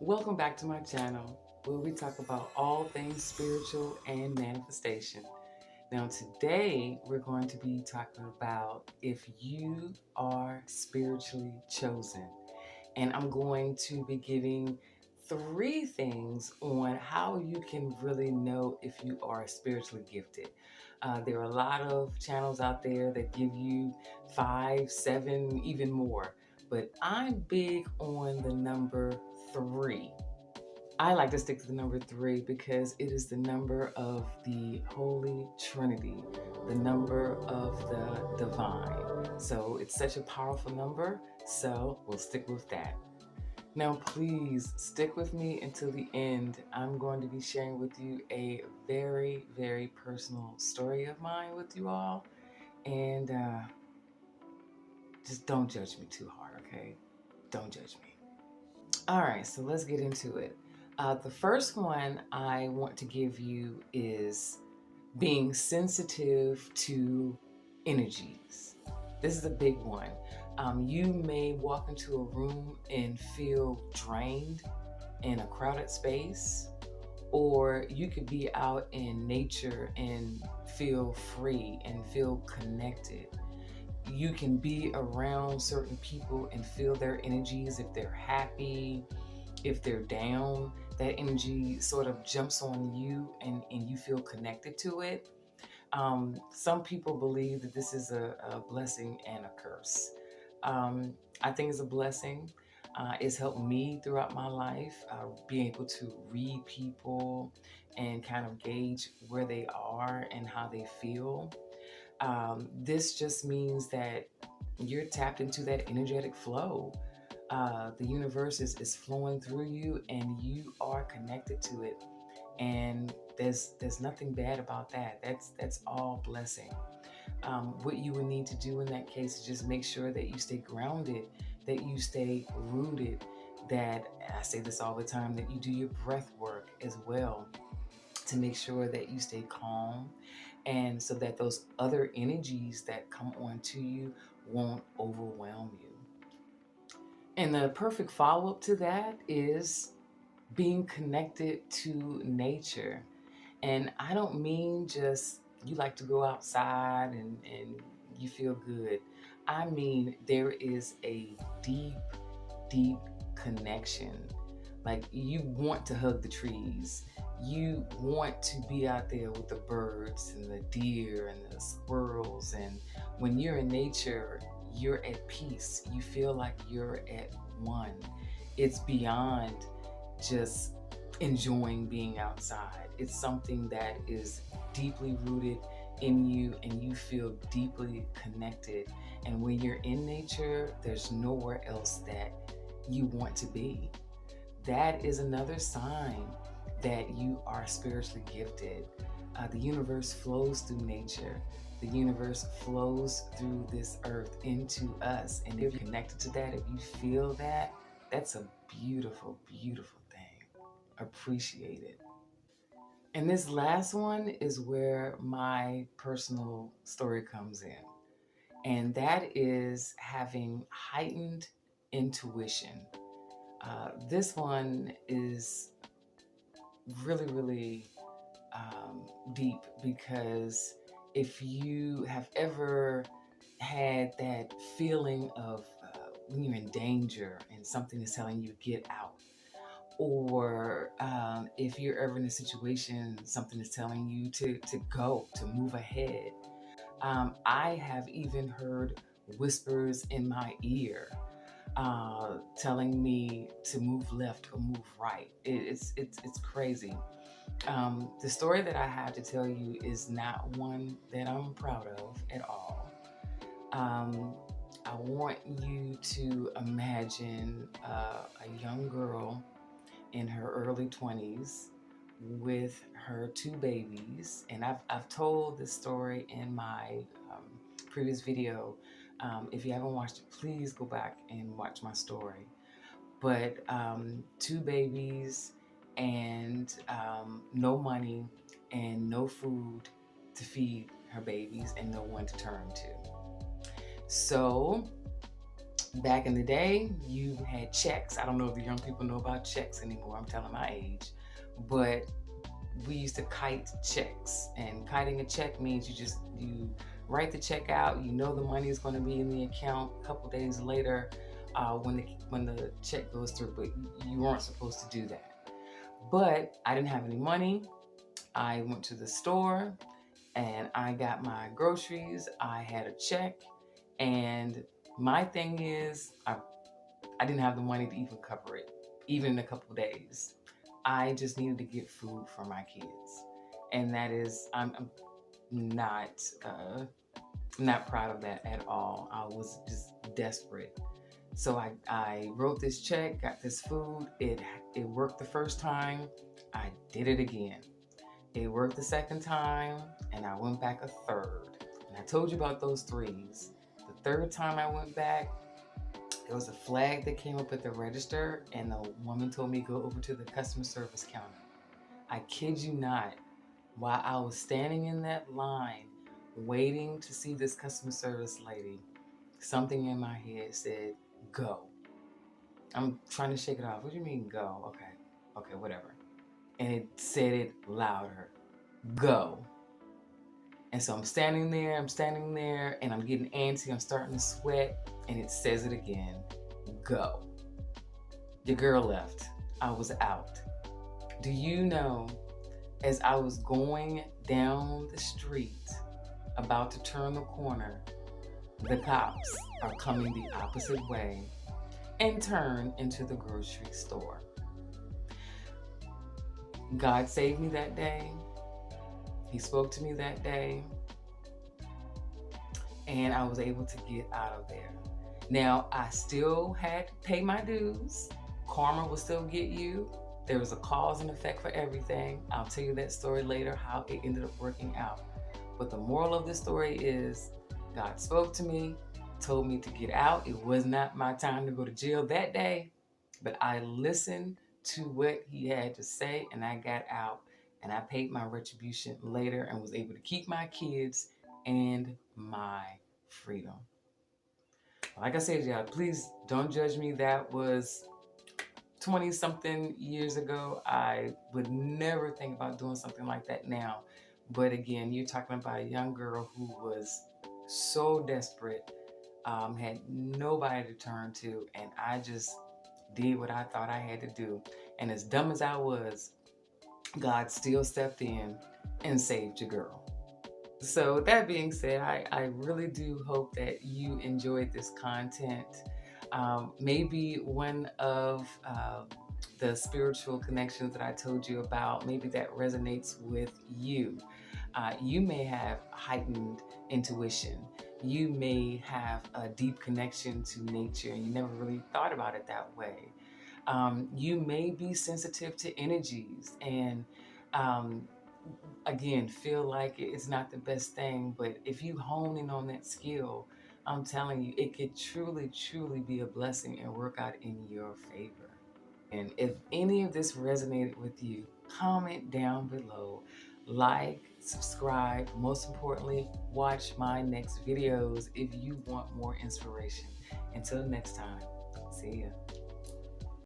Welcome back to my channel where we talk about all things spiritual and manifestation. Now, today we're going to be talking about if you are spiritually chosen. And I'm going to be giving three things on how you can really know if you are spiritually gifted. There are a lot of channels out there that give you 5, 7, even more. But I'm big on the number 3. I like to stick to the number 3 because it is the number of the Holy Trinity, the number of the divine. So it's such a powerful number, so we'll stick with that. Now, please stick with me until the end. I'm going to be sharing with you a very, very personal story of mine with you all. And just don't judge me too hard, okay? Don't judge me. All right, so let's get into it. The first one I want to give you is being sensitive to energies. This is a big one. You may walk into a room and feel drained in a crowded space, or you could be out in nature and feel free and feel connected. You can be around certain people and feel their energies if they're happy, if they're down. That energy sort of jumps on you and you feel connected to it. Some people believe that this is a blessing and a curse. I think it's a blessing. It's helped me throughout my life, being able to read people and kind of gauge where they are and how they feel. This just means that you're tapped into that energetic flow. The universe is flowing through you and you are connected to it. And there's nothing bad about that. That's all blessing. What you would need to do in that case is just make sure that you stay grounded, that you stay rooted, that I say this all the time, that you do your breath work as well to make sure that you stay calm, and so that those other energies that come onto you won't overwhelm you. And the perfect follow-up to that is being connected to nature. And I don't mean just you like to go outside and you feel good. I mean, there is a deep, deep connection. Like, you want to hug the trees. You want to be out there with the birds and the deer and the squirrels. And when you're in nature, you're at peace. You feel like you're at one. It's beyond just enjoying being outside. It's something that is deeply rooted in you and you feel deeply connected. And when you're in nature, there's nowhere else that you want to be. That is another sign that you are spiritually gifted. The universe flows through nature. The universe flows through this earth into us. And if you're connected to that, if you feel that, that's a beautiful, beautiful thing. Appreciate it. And this last one is where my personal story comes in. And that is having heightened intuition. This one is really, really deep, because if you have ever had that feeling of when you're in danger and something is telling you get out, or if you're ever in a situation, something is telling you to go, to move ahead. I have even heard whispers in my ear telling me to move left or move right. It's crazy. The story that I have to tell you is not one that I'm proud of at all. Um, I want you to imagine a young girl in her early 20s with her 2 babies. And I've told this story in my previous video. If you haven't watched it, please go back and watch my story. But 2 babies and no money and no food to feed her babies and no one to turn to. So Back in the day, you had checks. I don't know if the young people know about checks anymore. I'm telling my age. But we used to kite checks, and kiting a check means you write the check out. You know the money is going to be in the account a couple days later when the check goes through, but you weren't supposed to do that. But I didn't have any money. I went to the store and I got my groceries. I had a check, and my thing is, I didn't have the money to even cover it, even in a couple of days. I just needed to get food for my kids, and that is, I'm not not proud of that at all. I was just desperate. So I wrote this check, got this food. It worked the first time. I did it again. It worked the second time, and I went back a third. And I told you about those threes. The third time I went back, there was a flag that came up at the register, and the woman told me to go over to the customer service counter. I kid you not, while I was standing in that line waiting to see this customer service lady, something in my head said, go. I'm trying to shake it off. What do you mean, go? Okay, whatever. And it said it louder, go. And so I'm standing there, and I'm getting antsy. I'm starting to sweat, and it says it again, go. Your girl left. I was out. Do you know, as I was going down the street, about to turn the corner, the cops are coming the opposite way and turn into the grocery store. God saved me that day. He spoke to me that day, and I was able to get out of there. Now, I still had to pay my dues. Karma will still get you. There was a cause and effect for everything. I'll tell you that story later, how it ended up working out. But the moral of the story is, God spoke to me, told me to get out. It was not my time to go to jail that day, but I listened to what he had to say, and I got out, and I paid my retribution later and was able to keep my kids and my freedom. Like I said, y'all, please don't judge me. That was 20 something years ago. I would never think about doing something like that now. But again, you're talking about a young girl who was so desperate, had nobody to turn to, and I just did what I thought I had to do. And as dumb as I was, God still stepped in and saved your girl. So with that being said, I really do hope that you enjoyed this content. Maybe one of the spiritual connections that I told you about, maybe that resonates with you. You may have heightened intuition. You may have a deep connection to nature, and you never really thought about it that way. You may be sensitive to energies, and again, feel like it's not the best thing, but if you hone in on that skill, I'm telling you, it could truly, truly be a blessing and work out in your favor. And if any of this resonated with you, comment down below, like, subscribe, most importantly, watch my next videos if you want more inspiration. Until next time, see ya.